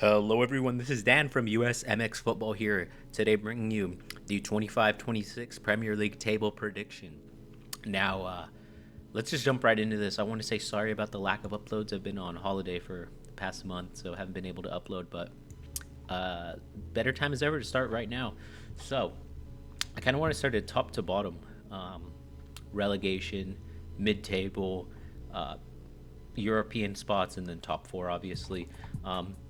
Hello, everyone. This is Dan from USMX Football here. Today, bringing you the 25-26 Premier League table prediction. Now, let's just jump right into this. I want to say sorry about the lack of uploads. I've been on holiday for the past month, so haven't been able to upload, but better time as ever to start right now. So, I kind of want to start at top to bottom. Relegation, mid-table, European spots, and then top four, obviously.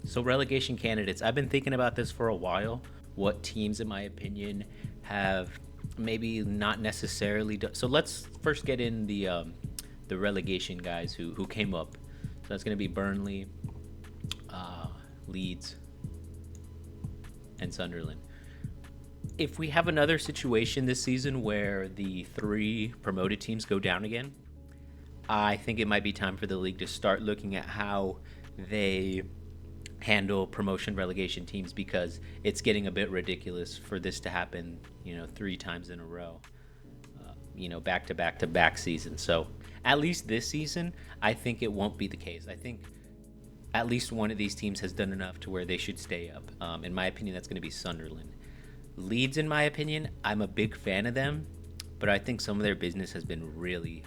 So relegation candidates. I've been thinking about this for a while. What teams, in my opinion, have maybe not necessarily done. So let's first get in the relegation guys who came up. So that's going to be Burnley, Leeds, and Sunderland. If we have another situation this season where the three promoted teams go down again, I think it might be time for the league to start looking at how they handle promotion relegation teams, because it's getting a bit ridiculous for this to happen, three times in a row, back to back to back season. So at least this season, I think it won't be the case. I think at least one of these teams has done enough to where they should stay up. In my opinion, that's going to be Sunderland. Leeds, in my opinion, I'm a big fan of them, but I think some of their business has been really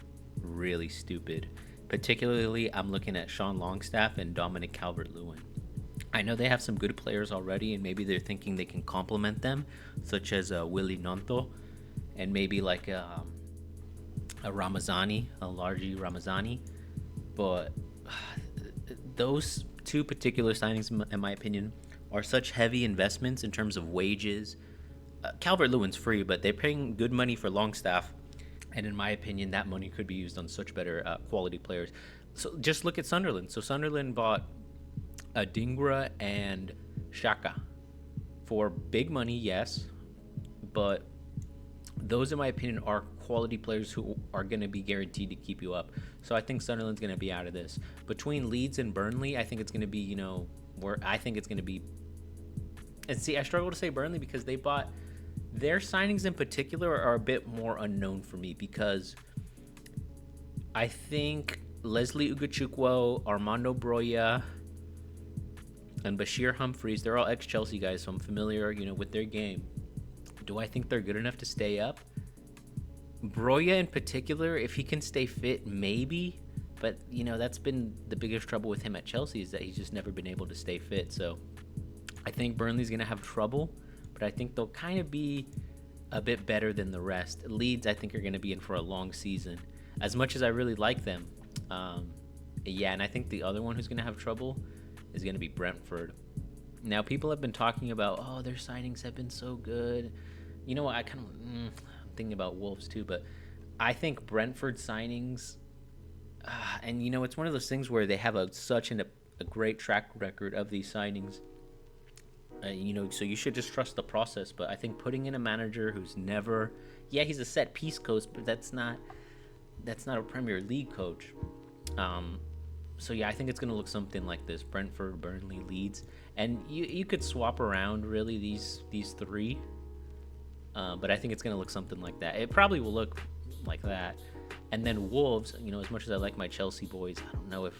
stupid. Particularly, I'm looking at Sean Longstaff and Dominic Calvert-Lewin. I know they have some good players already, and maybe they're thinking they can complement them, such as Willy Nonto, and maybe like a Ramazani, a Largi Ramazani. But those two particular signings, in my opinion, are such heavy investments in terms of wages. Calvert-Lewin's free, but they're paying good money for Longstaff. And in my opinion, that money could be used on such better quality players. So just look at Sunderland. So Sunderland bought Adingra and Xhaka for big money, yes. But those, in my opinion, are quality players who are going to be guaranteed to keep you up. So I think Sunderland's going to be out of this. Between Leeds and Burnley, I think it's going to be, where I think it's going to be. And see, I struggle to say Burnley because they bought. Their signings in particular are a bit more unknown for me, because I think Leslie Ugachukwu, Armando Broya, and Bashir Humphreys, they're all ex-Chelsea guys, so I'm familiar, with their game. Do I think they're good enough to stay up? Broya in particular, if he can stay fit, maybe. But, that's been the biggest trouble with him at Chelsea, is that he's just never been able to stay fit. So I think Burnley's going to have trouble, but I think they'll kind of be a bit better than the rest. Leeds, I think, are going to be in for a long season, as much as I really like them. And I think the other one who's going to have trouble is going to be Brentford. Now, people have been talking about, their signings have been so good. You know what? I'm thinking about Wolves too, but I think Brentford signings, and it's one of those things where they have such a great track record of these signings. So you should just trust the process. But I think putting in a manager who's never, he's a set piece coach, but that's not a Premier League coach. I think it's going to look something like this: Brentford, Burnley, Leeds, and you could swap around really these three. But I think it's going to look something like that. It probably will look like that. And then Wolves, as much as I like my Chelsea boys, I don't know if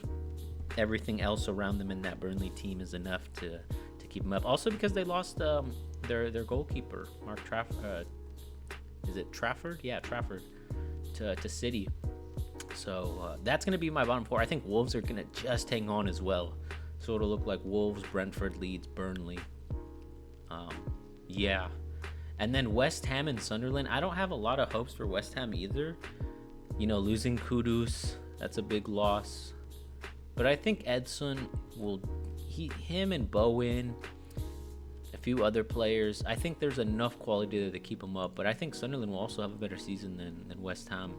everything else around them in that Burnley team is enough to keep them up. Also because they lost their goalkeeper, Mark Trafford. Is it Trafford? Yeah, Trafford to City. So that's going to be my bottom four. I think Wolves are going to just hang on as well. So it'll look like Wolves, Brentford, Leeds, Burnley. And then West Ham and Sunderland. I don't have a lot of hopes for West Ham either. Losing Kudus, that's a big loss. But I think Edson will, him and Bowen, a few other players, I think there's enough quality there to keep them up. But I think Sunderland will also have a better season than West Ham.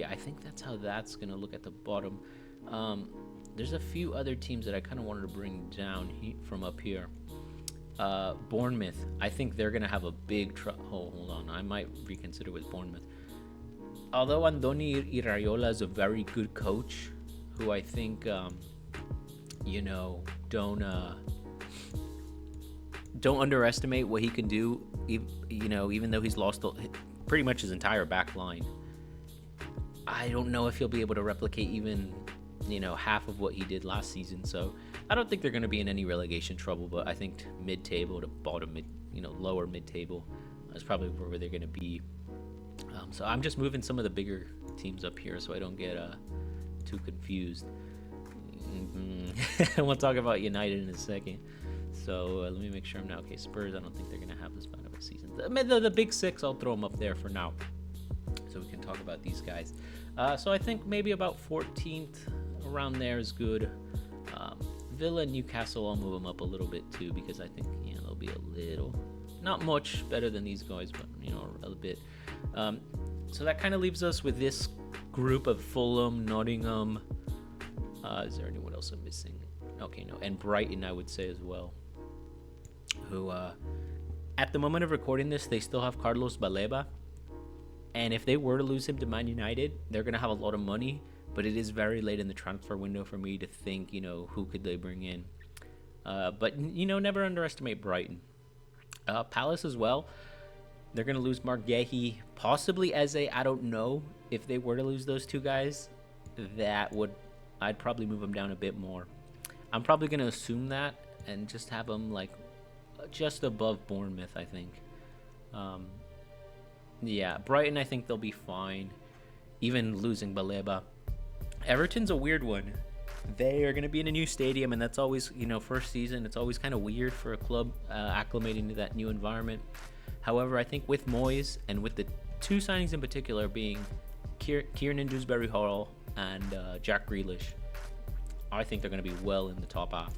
I think that's how that's going to look at the bottom. There's a few other teams that I kind of wanted to bring down from up here. Bournemouth, I think they're going to have a big hold on, I might reconsider with Bournemouth. Although Andoni Iraola is a very good coach, who I think, don't underestimate what he can do, even though he's lost pretty much his entire back line. I don't know if he'll be able to replicate even half of what he did last season. So I don't think they're going to be in any relegation trouble, but I think mid-table to bottom mid, lower mid-table is probably where they're going to be. So I'm just moving some of the bigger teams up here so I don't get too confused. We'll talk about United in a second. So let me make sure I'm now okay. Spurs, I don't think they're going to have this bad of a season. The big six, I'll throw them up there for now, so we can talk about these guys. So I think maybe about 14th around there is good. Villa and Newcastle, I'll move them up a little bit too, because I think they'll be a little, not much better than these guys, but a bit. So that kind of leaves us with this group of Fulham, Nottingham. Is there anyone else I'm missing? Okay, no, and Brighton, I would say as well. Who, at the moment of recording this, they still have Carlos Baleba. And if they were to lose him to Man United, they're going to have a lot of money. But it is very late in the transfer window for me to think, who could they bring in. But, never underestimate Brighton. Palace as well. They're going to lose Mark Guehi, possibly Eze. I don't know. If they were to lose those two guys, I'd probably move them down a bit more. I'm probably going to assume that and just have them like just above Bournemouth, I think. Yeah, Brighton, I think they'll be fine, even losing Baleba. Everton's a weird one. They are going to be in a new stadium, and that's always, first season, it's always kind of weird for a club acclimating to that new environment. However, I think with Moyes and with the two signings in particular being Kieran Dewsbury-Hall and Jack Grealish, I think they're going to be well in the top half.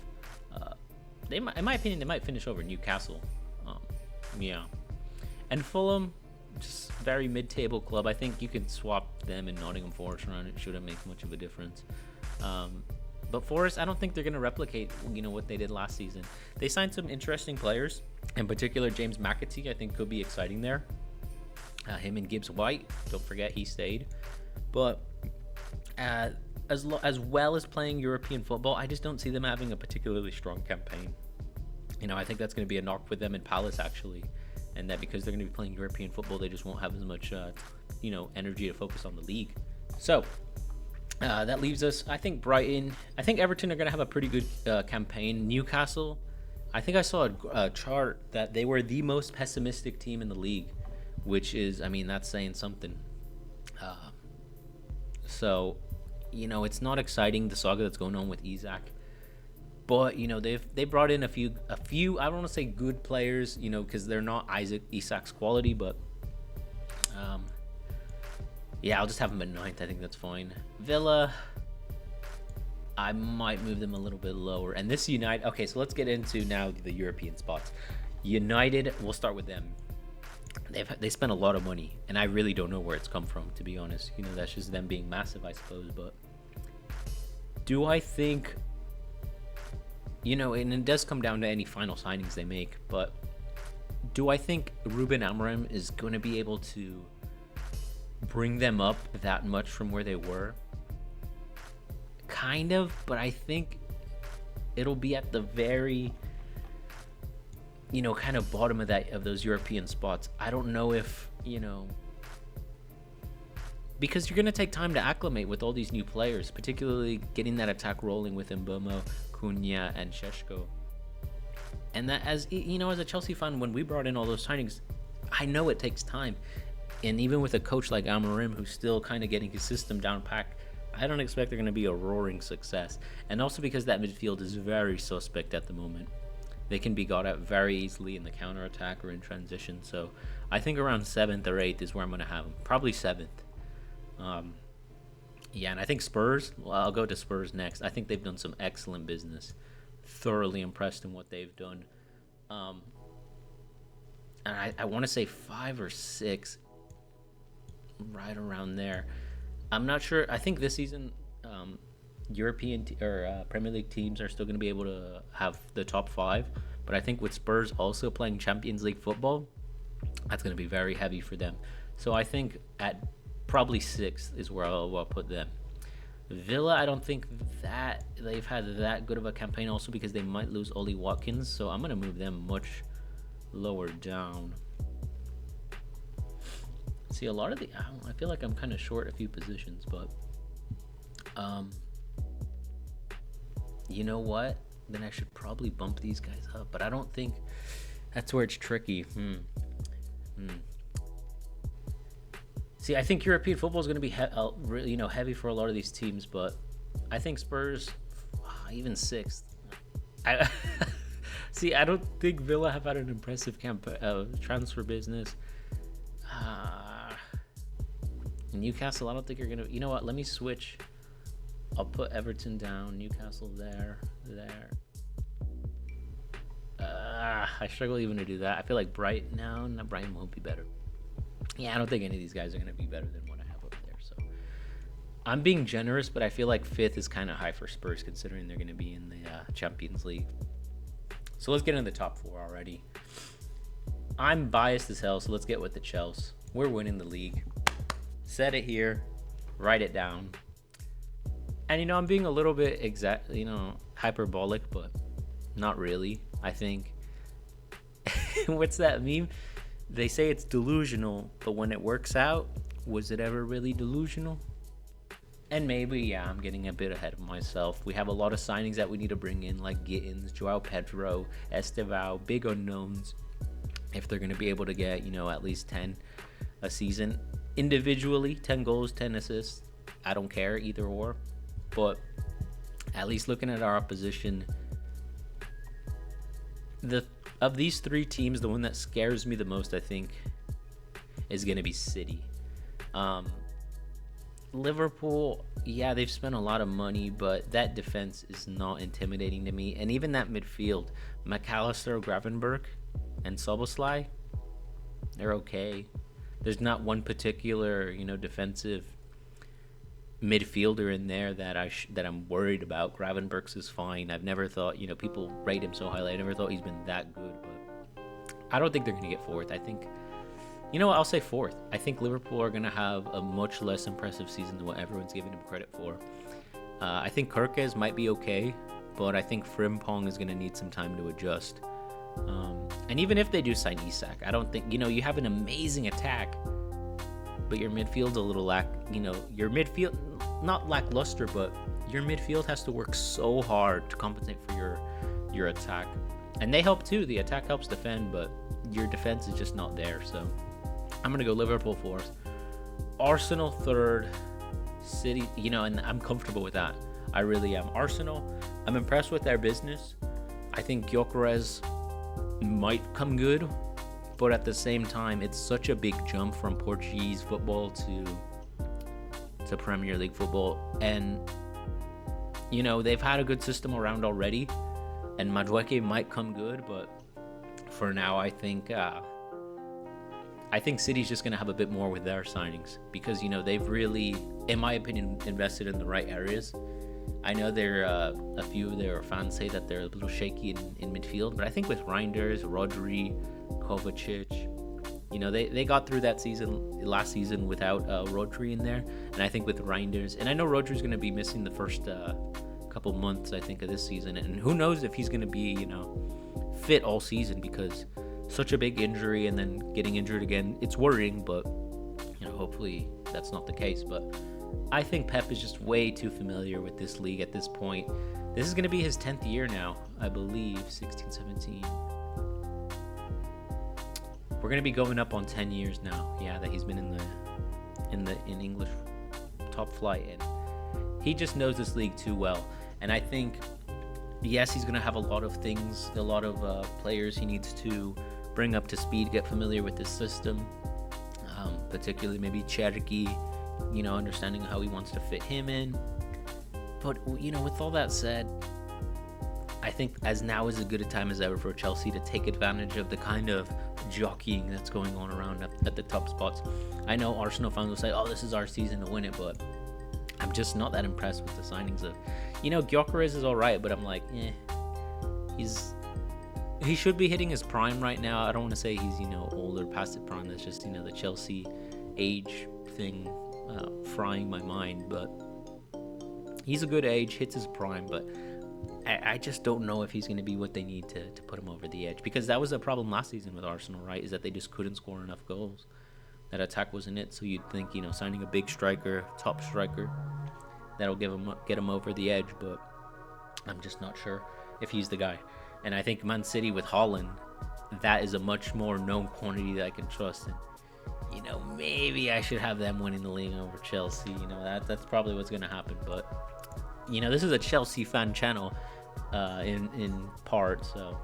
In my opinion, they might finish over Newcastle. Yeah. And Fulham, just very mid-table club. I think you can swap them and Nottingham Forest around. It shouldn't make much of a difference. But Forest, I don't think they're going to replicate, what they did last season. They signed some interesting players. In particular, James McAtee, I think, could be exciting there. Him and Gibbs White, don't forget he stayed. But as well as playing European football, I just don't see them having a particularly strong campaign. I think that's going to be a knock with them in Palace, actually. And that because they're going to be playing European football, they just won't have as much, energy to focus on the league. So that leaves us, I think, Brighton. I think Everton are going to have a pretty good campaign. Newcastle, I think I saw a chart that they were the most pessimistic team in the league, which is, that's saying something. So, it's not exciting, the saga that's going on with Isak. But, they brought in a few I don't want to say good players, because they're not Isak's quality, but yeah, I'll just have them at 9th. I think that's fine. Villa, I might move them a little bit lower. And this United, okay, so let's get into now the European spots. United, we'll start with them. They spent a lot of money, and I really don't know where it's come from, to be honest. That's just them being massive, I suppose. But do I think, and it does come down to any final signings they make, but do I think Ruben Amorim is going to be able to bring them up that much from where they were? Kind of, but I think it'll be at the very, kind of bottom of those European spots. I don't know if, because you're going to take time to acclimate with all these new players, particularly getting that attack rolling with Mbeumo, Cunha, and Šeško. And that, as a Chelsea fan, when we brought in all those signings, I know it takes time. And even with a coach like Amorim, who's still kind of getting his system down packed, I don't expect they're going to be a roaring success. And also because that midfield is very suspect at the moment. They can be got at very easily in the counter-attack or in transition. So I think around 7th or 8th is where I'm going to have them. Probably 7th. Yeah, and I think Spurs, I'll go to Spurs next. I think they've done some excellent business. Thoroughly impressed in what they've done. And I want to say 5 or 6, right around there. I'm not sure. I think this season, European Premier League teams are still going to be able to have the top 5. But I think with Spurs also playing Champions League football, that's going to be very heavy for them. So I think at probably 6th is where I'll put them. Villa, I don't think that they've had that good of a campaign, also because they might lose Ollie Watkins. So I'm going to move them much lower down. See, a lot of I feel like I'm kind of short a few positions, but You know what? Then I should probably bump these guys up, but I don't think that's where it's tricky. Hmm. See, I think European football is going to be heavy for a lot of these teams, but I think Spurs, even sixth. I see. I don't think Villa have had an impressive transfer business. Uh, Newcastle, I don't think you're gonna. You know what? Let me switch. I'll put Everton down. Newcastle there. I struggle even to do that. I feel like Brighton won't be better. Yeah, I don't think any of these guys are gonna be better than what I have over there. So I'm being generous, but I feel like fifth is kind of high for Spurs considering they're gonna be in the Champions League. So let's get into the top four already. I'm biased as hell, so let's get with the Chelsea. We're winning the league. Set it here, write it down. And I'm being a little bit hyperbolic, but not really. I think what's that meme? They say it's delusional, but when it works out, was it ever really delusional? And maybe, yeah, I'm getting a bit ahead of myself. We have a lot of signings that we need to bring in, like Gittins, Joao Pedro, Estevao, big unknowns. If they're going to be able to get, at least 10 a season. Individually, 10 goals, 10 assists. I don't care, either or. But at least looking at our opposition, of these three teams, the one that scares me the most, I think, is going to be City. Liverpool, yeah, they've spent a lot of money, but that defense is not intimidating to me. And even that midfield, McAllister, Gravenberch, and Szoboszlai, they're okay. There's not one particular, defensive midfielder in there that I'm worried about. Gravenberch is fine. I've never thought, people rate him so highly. I never thought he's been that good, but I don't think they're going to get fourth. I think, I'll say fourth. I think Liverpool are going to have a much less impressive season than what everyone's giving him credit for. I think Kerkez might be okay, but I think Frimpong is going to need some time to adjust. And even if they do sign Isak, I don't think, you have an amazing attack, but your midfield's a little your midfield, not lackluster, but your midfield has to work so hard to compensate for your attack. And they help too. The attack helps defend, but your defense is just not there. So I'm going to go Liverpool fourth, Arsenal third, City, and I'm comfortable with that. I really am. Arsenal, I'm impressed with their business. I think Gyökeres might come good, but at the same time, it's such a big jump from Portuguese football to Premier League football. And, they've had a good system around already, and Madueke might come good, but for now, I think City's just going to have a bit more with their signings because, they've really, in my opinion, invested in the right areas. I know a few of their fans say that they're a little shaky in midfield, but I think with Reinders, Rodri, Kovacic, they got through that last season without Rodri in there, and I think with Reinders, and I know Rodri's going to be missing the first couple months, I think, of this season, and who knows if he's going to be, fit all season because such a big injury and then getting injured again, it's worrying, but hopefully that's not the case. But I think Pep is just way too familiar with this league at this point. This is going to be his 10th year now, I believe, 16, 17. We're going to be going up on 10 years now, yeah, that he's been in English top flight, and he just knows this league too well. And I think, yes, he's going to have a lot of players he needs to bring up to speed, get familiar with this system, particularly maybe Cherki, understanding how he wants to fit him in. But, with all that said, I think as now is as good a time as ever for Chelsea to take advantage of the kind of jockeying that's going on around at the top spots. I know Arsenal fans will say, oh, this is our season to win it, but I'm just not that impressed with the signings of, Gyökeres is all right, but I'm like, he should be hitting his prime right now. I don't want to say he's, older past his prime. That's just, the Chelsea age thing frying my mind, but he's a good age, hits his prime, but I just don't know if he's going to be what they need to put him over the edge, because that was a problem last season with Arsenal, right? Is that they just couldn't score enough goals. That attack wasn't it. So you'd think, signing a big striker, top striker, that'll get him over the edge. But I'm just not sure if he's the guy. And I think Man City with Holland, that is a much more known quantity that I can trust. And maybe I should have them winning the league over Chelsea. That's probably what's going to happen. But this is a Chelsea fan channel, in part. So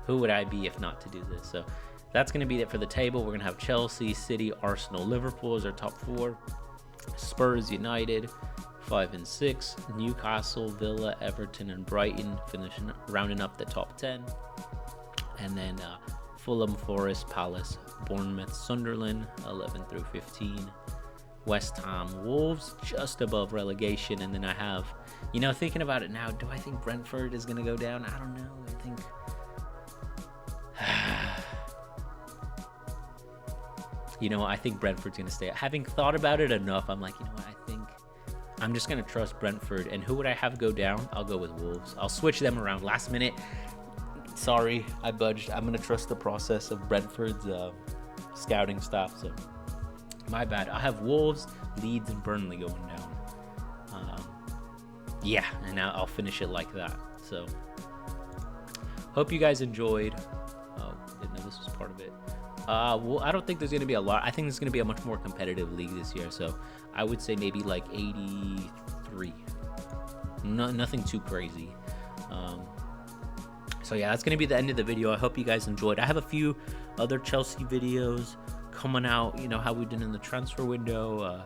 who would I be if not to do this? So that's going to be it for the table. We're going to have Chelsea, City, Arsenal, Liverpool as our top 4. Spurs, United, 5 and 6. Newcastle, Villa, Everton, and Brighton rounding up the top 10. And then Fulham, Forest, Palace, Bournemouth, Sunderland, 11 through 15. West Ham, Wolves, just above relegation. And then I have, thinking about it now, do I think Brentford is going to go down? I don't know. I think... I think Brentford's going to stay. Having thought about it enough, I'm like, I think I'm just going to trust Brentford. And who would I have go down? I'll go with Wolves. I'll switch them around last minute. Sorry, I budged. I'm going to trust the process of Brentford's scouting staff. So, my bad. I have Wolves, Leeds, and Burnley going down. And I'll finish it like that. So, hope you guys enjoyed. Oh, didn't know this was part of it. Well, I don't think there's going to be a lot. I think there's going to be a much more competitive league this year. So, I would say maybe like 83. Nothing too crazy. So yeah, that's going to be the end of the video. I hope you guys enjoyed. I have a few other Chelsea videos coming out, how we did in the transfer window.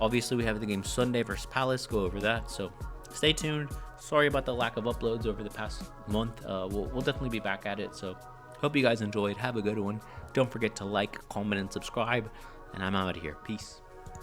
Obviously, we have the game Sunday versus Palace. Go over that. So stay tuned. Sorry about the lack of uploads over the past month. We'll definitely be back at it. So hope you guys enjoyed. Have a good one. Don't forget to like, comment, and subscribe. And I'm out of here. Peace.